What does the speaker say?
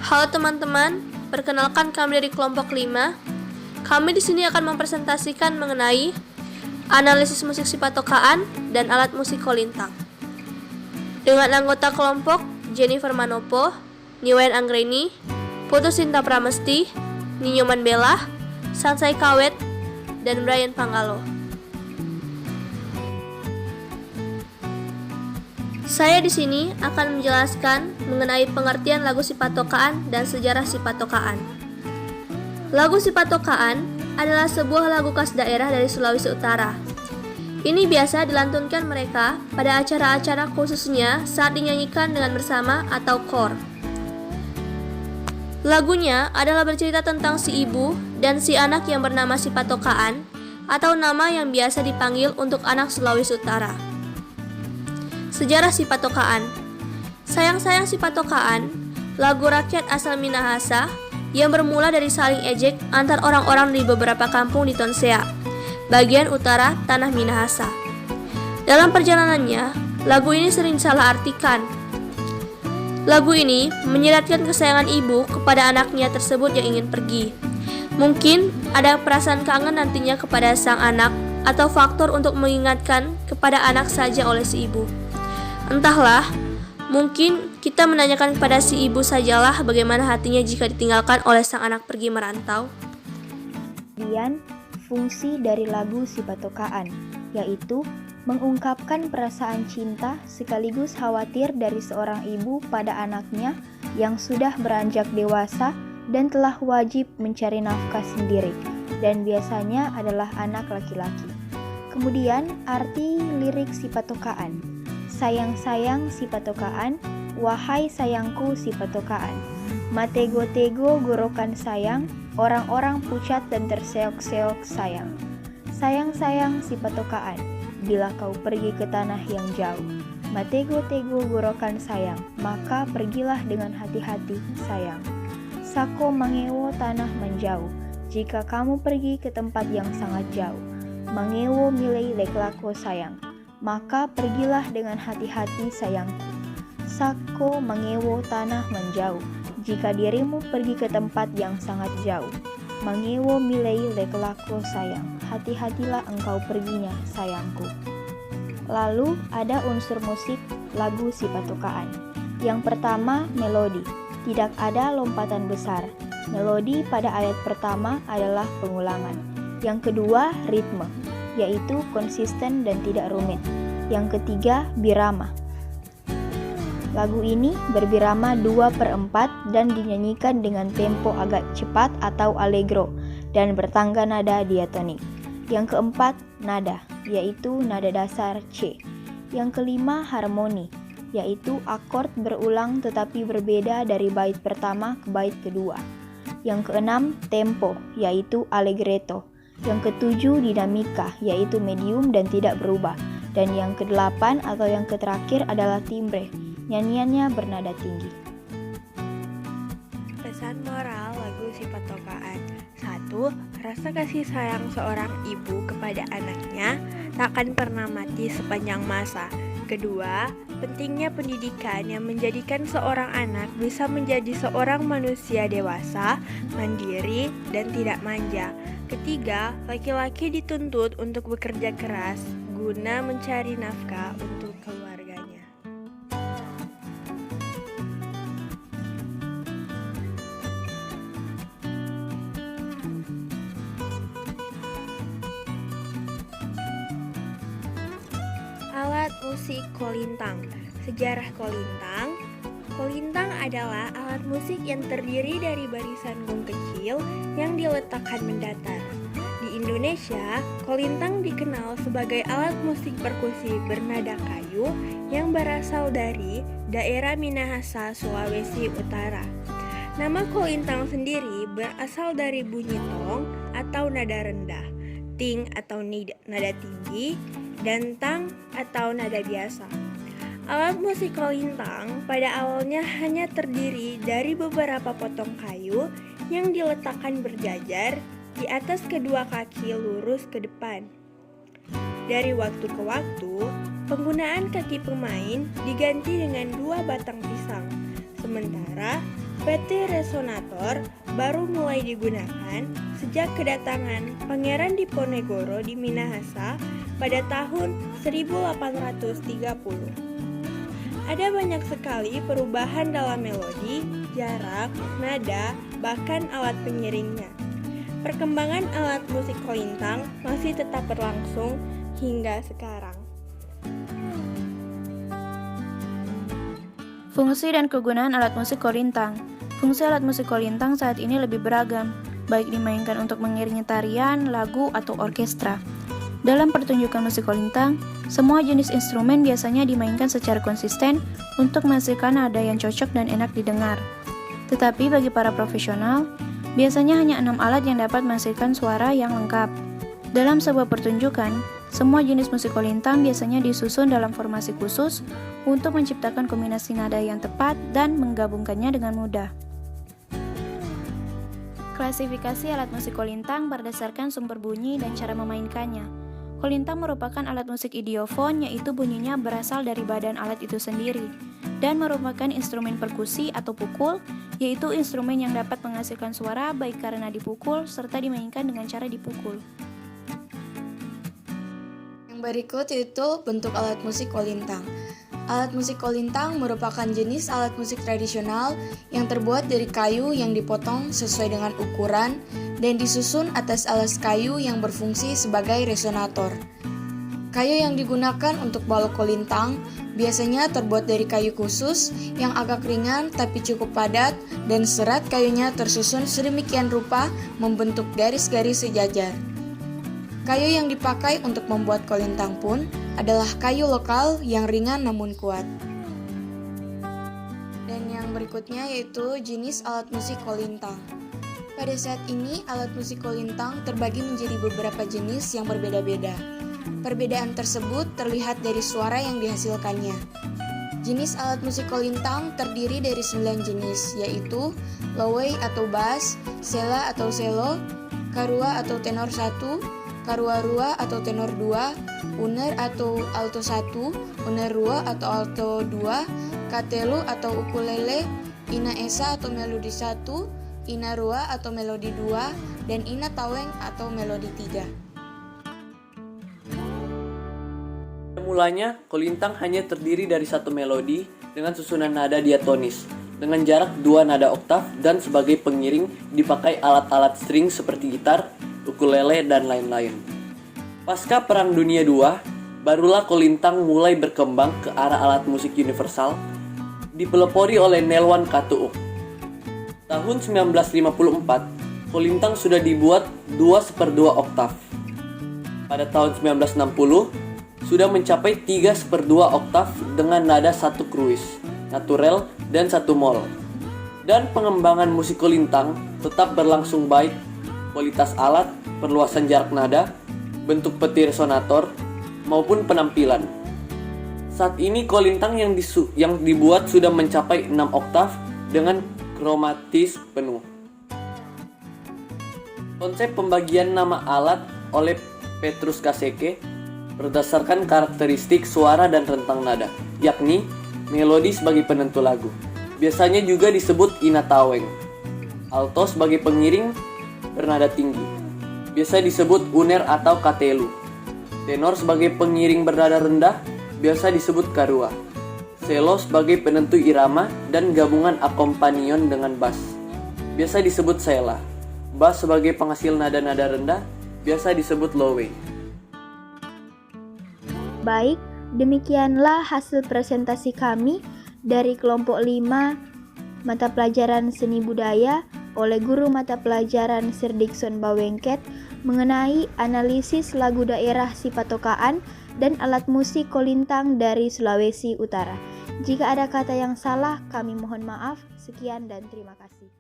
Halo teman-teman, perkenalkan kami dari kelompok 5. Kami di sini akan mempresentasikan mengenai analisis musik sipatokaan dan alat musik kolintang. Dengan anggota kelompok Jennifer Manopo, Niwayan Anggreni, Putu Sinta Pramesti, Ninyoman Bella, Sansai Kawet, dan Brian Panggalo. Saya di sini akan menjelaskan mengenai pengertian lagu sipatokaan dan sejarah sipatokaan. Lagu sipatokaan adalah sebuah lagu khas daerah dari Sulawesi Utara. Ini biasa dilantunkan mereka pada acara-acara khususnya saat dinyanyikan dengan bersama atau kor. Lagunya adalah bercerita tentang si ibu dan si anak yang bernama Sipatokaan atau nama yang biasa dipanggil untuk anak Sulawesi Utara. Sejarah Sipatokaan. Sayang-sayang Sipatokaan, lagu rakyat asal Minahasa yang bermula dari saling ejek antar orang-orang di beberapa kampung di Tonsea, bagian utara tanah Minahasa. Dalam perjalanannya, lagu ini sering salah artikan. Lagu ini menyiratkan kesayangan ibu kepada anaknya tersebut yang ingin pergi. Mungkin ada perasaan kangen nantinya kepada sang anak atau faktor untuk mengingatkan kepada anak saja oleh si ibu. Entahlah, mungkin kita menanyakan kepada si ibu sajalah bagaimana hatinya jika ditinggalkan oleh sang anak pergi merantau. Kemudian, fungsi dari lagu sipatokaan, yaitu mengungkapkan perasaan cinta sekaligus khawatir dari seorang ibu pada anaknya yang sudah beranjak dewasa dan telah wajib mencari nafkah sendiri, dan biasanya adalah anak laki-laki. Kemudian, arti lirik sipatokaan. Sayang-sayang sipatokaan, wahai sayangku sipatokaan. Matego-tego gorokan sayang, orang-orang pucat dan terseok-seok sayang. Sayang-sayang sipatokaan, bila kau pergi ke tanah yang jauh. Matego-tego gorokan sayang, maka pergilah dengan hati-hati sayang. Sako mangewo tanah menjauh, jika kamu pergi ke tempat yang sangat jauh. Mangewo milei leklako sayang, maka pergilah dengan hati-hati sayangku. Sako mangewo tanah menjauh, jika dirimu pergi ke tempat yang sangat jauh. Mangewo milei leklako sayang, hati-hatilah engkau perginya sayangku. Lalu ada unsur musik lagu sipatokaan. Yang pertama, melodi. Tidak ada lompatan besar. Melodi pada ayat pertama adalah pengulangan. Yang kedua, ritme, yaitu konsisten dan tidak rumit. Yang ketiga, birama. Lagu ini berbirama 2/4 dan dinyanyikan dengan tempo agak cepat atau allegro dan bertangga nada diatonik. Yang keempat, nada, yaitu nada dasar C. Yang kelima, harmoni, yaitu akord berulang tetapi berbeda dari bait pertama ke bait kedua. Yang keenam, tempo, yaitu allegretto. Yang ketujuh, dinamika, yaitu medium dan tidak berubah. Dan yang kedelapan atau yang terakhir adalah timbre, nyanyiannya bernada tinggi. Pesan moral lagu sipatokaan. 1. Rasa kasih sayang seorang ibu kepada anaknya takkan pernah mati sepanjang masa. Kedua, pentingnya pendidikan yang menjadikan seorang anak bisa menjadi seorang manusia dewasa, mandiri, dan tidak manja. Ketiga, laki-laki dituntut untuk bekerja keras guna mencari nafkah untuk keluarganya. Alat musik kolintang. Sejarah kolintang. Kolintang adalah alat musik yang terdiri dari barisan gong kecil yang diletakkan mendatar. Di Indonesia, kolintang dikenal sebagai alat musik perkusi bernada kayu yang berasal dari daerah Minahasa, Sulawesi Utara. Nama kolintang sendiri berasal dari bunyi tong atau nada rendah, ting atau nada tinggi, dan tang atau nada biasa. Alat musik kolintang pada awalnya hanya terdiri dari beberapa potong kayu yang diletakkan berjajar di atas kedua kaki lurus ke depan. Dari waktu ke waktu, penggunaan kaki pemain diganti dengan 2 batang pisang, sementara Peti resonator baru mulai digunakan sejak kedatangan Pangeran Diponegoro di Minahasa pada tahun 1830. Ada banyak sekali perubahan dalam melodi, jarak, nada, bahkan alat pengiringnya. Perkembangan alat musik kolintang masih tetap berlangsung hingga sekarang. Fungsi dan kegunaan alat musik kolintang. Fungsi alat musik kolintang saat ini lebih beragam, baik dimainkan untuk mengiringi tarian, lagu, atau orkestra. Dalam pertunjukan musik kolintang, semua jenis instrumen biasanya dimainkan secara konsisten untuk menghasilkan nada yang cocok dan enak didengar. Tetapi bagi para profesional, biasanya hanya 6 alat yang dapat menghasilkan suara yang lengkap. Dalam sebuah pertunjukan, semua jenis musik kolintang biasanya disusun dalam formasi khusus untuk menciptakan kombinasi nada yang tepat dan menggabungkannya dengan mudah. Klasifikasi alat musik kolintang berdasarkan sumber bunyi dan cara memainkannya. Kolintang merupakan alat musik idiofon, yaitu bunyinya berasal dari badan alat itu sendiri, dan merupakan instrumen perkusi atau pukul, yaitu instrumen yang dapat menghasilkan suara baik karena dipukul serta dimainkan dengan cara dipukul. Yang berikut itu bentuk alat musik kolintang. Alat musik kolintang merupakan jenis alat musik tradisional yang terbuat dari kayu yang dipotong sesuai dengan ukuran dan disusun atas alas kayu yang berfungsi sebagai resonator. Kayu yang digunakan untuk balok kolintang biasanya terbuat dari kayu khusus yang agak ringan tapi cukup padat, dan serat kayunya tersusun sedemikian rupa membentuk garis-garis sejajar. Kayu yang dipakai untuk membuat kolintang pun adalah kayu lokal yang ringan namun kuat. Dan yang berikutnya yaitu jenis alat musik kolintang. Pada saat ini, alat musik kolintang terbagi menjadi beberapa jenis yang berbeda-beda. Perbedaan tersebut terlihat dari suara yang dihasilkannya. Jenis alat musik kolintang terdiri dari 9 jenis, yaitu lowey atau bass, sela atau selo, karua atau tenor 1, karua-rua atau tenor 2, uner atau alto 1, uner rua atau alto 2, katelu atau ukulele, ina esa atau melodi 1, ina rua atau melodi 2, dan ina taweng atau melodi 3. Mulanya, kolintang hanya terdiri dari satu melodi dengan susunan nada diatonis, dengan jarak 2 nada oktav, dan sebagai pengiring dipakai alat-alat string seperti gitar, ukulele, dan lain-lain. Pasca Perang Dunia II, barulah kolintang mulai berkembang ke arah alat musik universal, dipelopori oleh Nelwan Katuuk. Tahun 1954, kolintang sudah dibuat 2/2 oktav. Pada tahun 1960, sudah mencapai 3/2 oktav dengan nada 1 kruis, naturel, dan 1 mol. Dan pengembangan musik kolintang tetap berlangsung baik. Kualitas alat, perluasan jarak nada, bentuk peti resonator, maupun penampilan. Saat ini kolintang yang dibuat sudah mencapai 6 oktav dengan kromatis penuh. Konsep pembagian nama alat oleh Petrus Kaseke berdasarkan karakteristik suara dan rentang nada, yakni melodi sebagai penentu lagu. Biasanya juga disebut ina taweng. Alto sebagai pengiring bernada tinggi, biasa disebut uner atau katelu. Tenor sebagai pengiring bernada rendah, biasa disebut karua. Selo sebagai penentu irama dan gabungan akompanion dengan bass, biasa disebut sela. Bass sebagai penghasil nada-nada rendah, biasa disebut lowey. Baik, demikianlah hasil presentasi kami dari kelompok 5 mata pelajaran seni budaya oleh guru mata pelajaran Sir Dickson Bawengket mengenai analisis lagu daerah Sipatokaan dan alat musik kolintang dari Sulawesi Utara. Jika ada kata yang salah, kami mohon maaf. Sekian dan terima kasih.